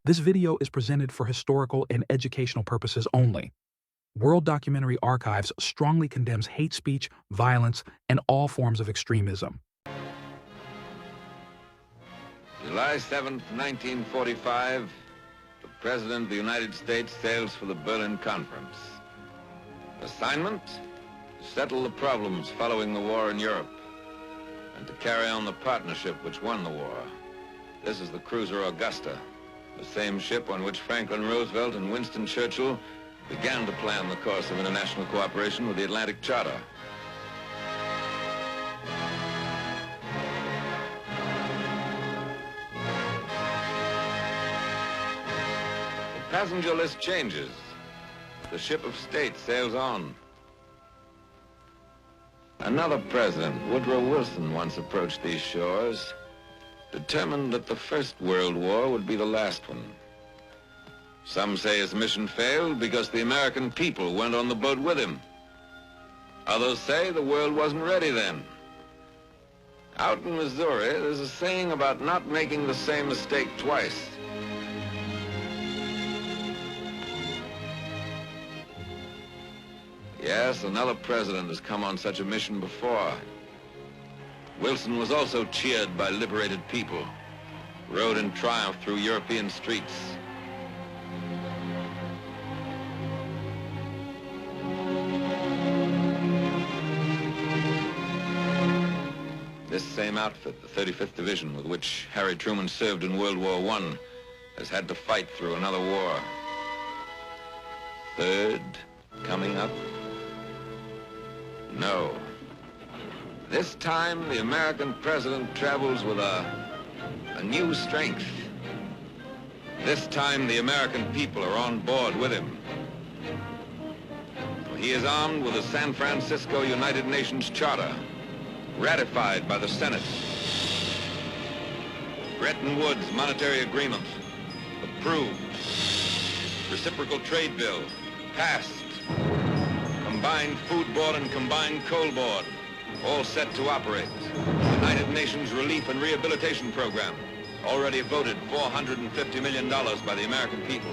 This video is presented for historical and educational purposes only. World Documentary Archives strongly condemns hate speech, violence, and all forms of extremism. July 7th, 1945, the President of the United States sails for the Berlin Conference. Assignment? To settle the problems following the war in Europe and to carry on the partnership which won the war. This is the cruiser Augusta, the same ship on which Franklin Roosevelt and Winston Churchill began to plan the course of international cooperation with the Atlantic Charter. The passenger list changes. The ship of state sails on. Another president, Woodrow Wilson, once approached these shores, determined that the First World War would be the last one. Some say his mission failed because the American people went on the boat with him. Others say the world wasn't ready then. Out in Missouri, there's a saying about not making the same mistake twice. Yes, another president has come on such a mission before. Wilson was also cheered by liberated people, rode in triumph through European streets. This same outfit, the 35th Division, with which Harry Truman served in World War I, has had to fight through another war. Third coming up? No. This time, the American president travels with a new strength. This time, the American people are on board with him. He is armed with the San Francisco United Nations Charter, ratified by the Senate. Bretton Woods Monetary Agreement, approved. Reciprocal Trade Bill, passed. Combined Food Board and Combined Coal Board, all set to operate. United Nations Relief and Rehabilitation Program, already voted $450 million by the American people.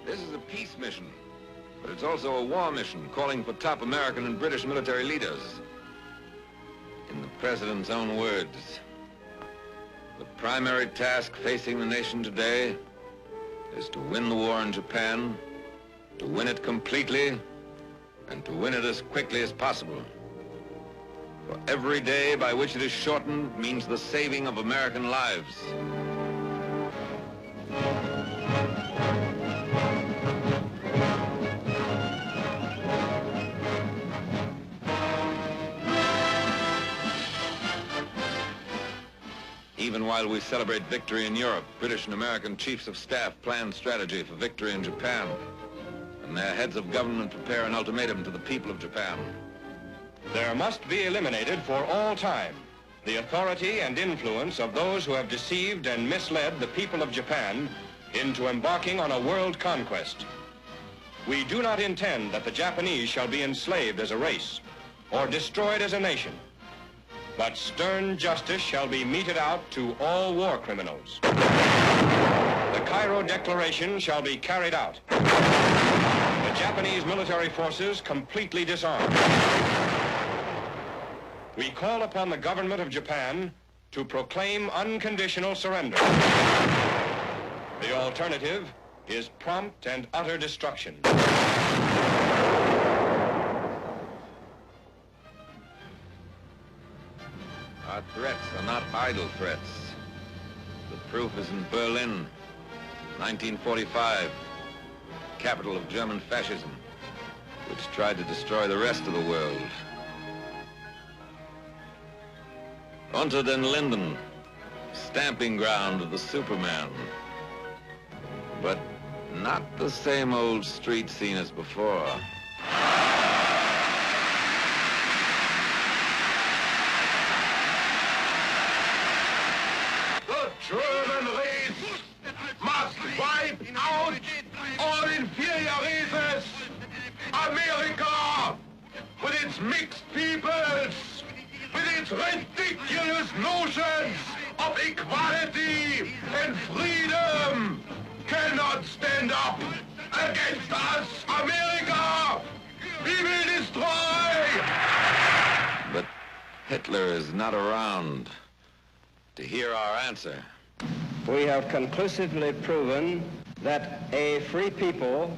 This is a peace mission, but it's also a war mission calling for top American and British military leaders. In the President's own words, the primary task facing the nation today is to win the war in Japan, to win it completely, and to win it as quickly as possible. For every day by which it is shortened means the saving of American lives. Even while we celebrate victory in Europe, British and American chiefs of staff plan strategy for victory in Japan, and their heads of government prepare an ultimatum to the people of Japan. There must be eliminated for all time the authority and influence of those who have deceived and misled the people of Japan into embarking on a world conquest. We do not intend that the Japanese shall be enslaved as a race or destroyed as a nation. But stern justice shall be meted out to all war criminals. The Cairo Declaration shall be carried out. The Japanese military forces completely disarmed. We call upon the government of Japan to proclaim unconditional surrender. The alternative is prompt and utter destruction. Our threats are not idle threats. The proof is in Berlin, 1945, capital of German fascism, which tried to destroy the rest of the world. Unter den Linden, stamping ground of the Superman. But not the same old street scene as before. German race must wipe out America, with its mixed peoples, with its ridiculous notions of equality and freedom, cannot stand up against us, America! We will destroy! But Hitler is not around to hear our answer. We have conclusively proven that a free people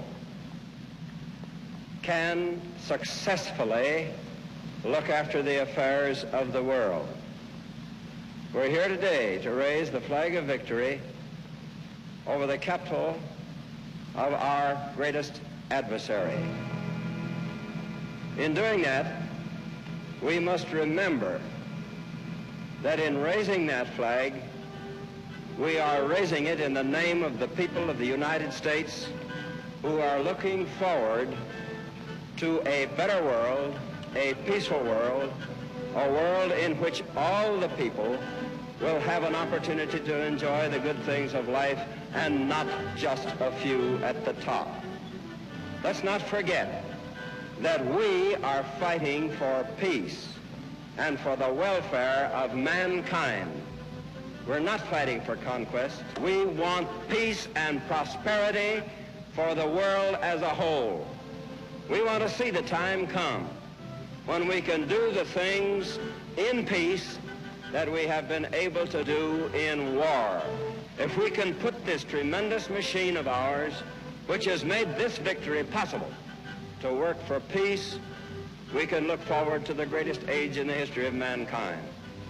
can successfully look after the affairs of the world. We're here today to raise the flag of victory over the capital of our greatest adversary. In doing that, we must remember that in raising that flag, we are raising it in the name of the people of the United States who are looking forward to a better world, a peaceful world, a world in which all the people will have an opportunity to enjoy the good things of life and not just a few at the top. Let's not forget that we are fighting for peace and for the welfare of mankind. We're not fighting for conquest. We want peace and prosperity for the world as a whole. We want to see the time come when we can do the things in peace that we have been able to do in war. If we can put this tremendous machine of ours, which has made this victory possible, to work for peace, we can look forward to the greatest age in the history of mankind.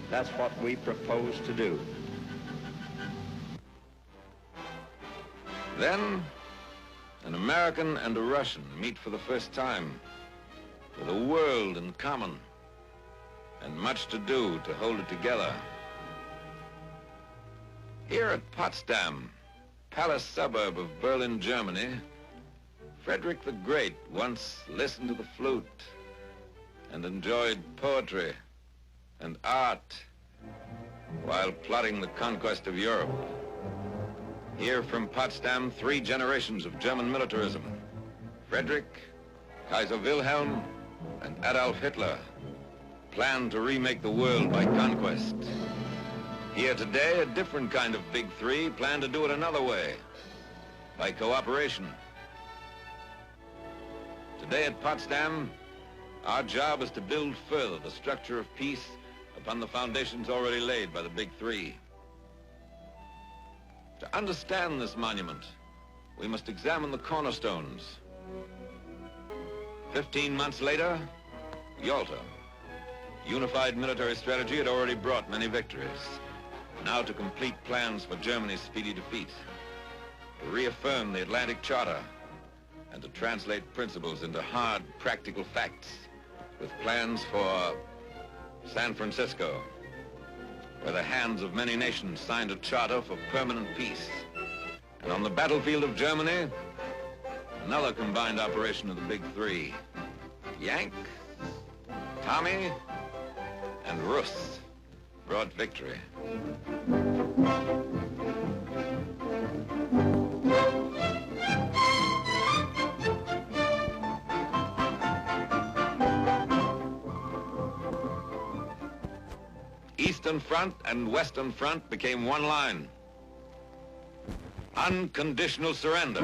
That's what we propose to do. Then, an American and a Russian meet for the first time, with a world in common, and much to do to hold it together. Here at Potsdam, palace suburb of Berlin, Germany, Frederick the Great once listened to the flute and enjoyed poetry and art while plotting the conquest of Europe. Here from Potsdam, 3 generations of German militarism: Frederick, Kaiser Wilhelm, and Adolf Hitler planned to remake the world by conquest. Here today, a different kind of big 3 plan to do it another way, by cooperation. Today at Potsdam, our job is to build further the structure of peace upon the foundations already laid by the big 3. To understand this monument, we must examine the cornerstones. 15 months later, Yalta. Unified military strategy had already brought many victories. Now to complete plans for Germany's speedy defeat, to reaffirm the Atlantic Charter, and to translate principles into hard, practical facts, with plans for San Francisco, where the hands of many nations signed a charter for permanent peace. And on the battlefield of Germany, another combined operation of the big 3. Yank, Tommy, and Rus brought victory. Eastern Front and Western Front became one line. Unconditional surrender.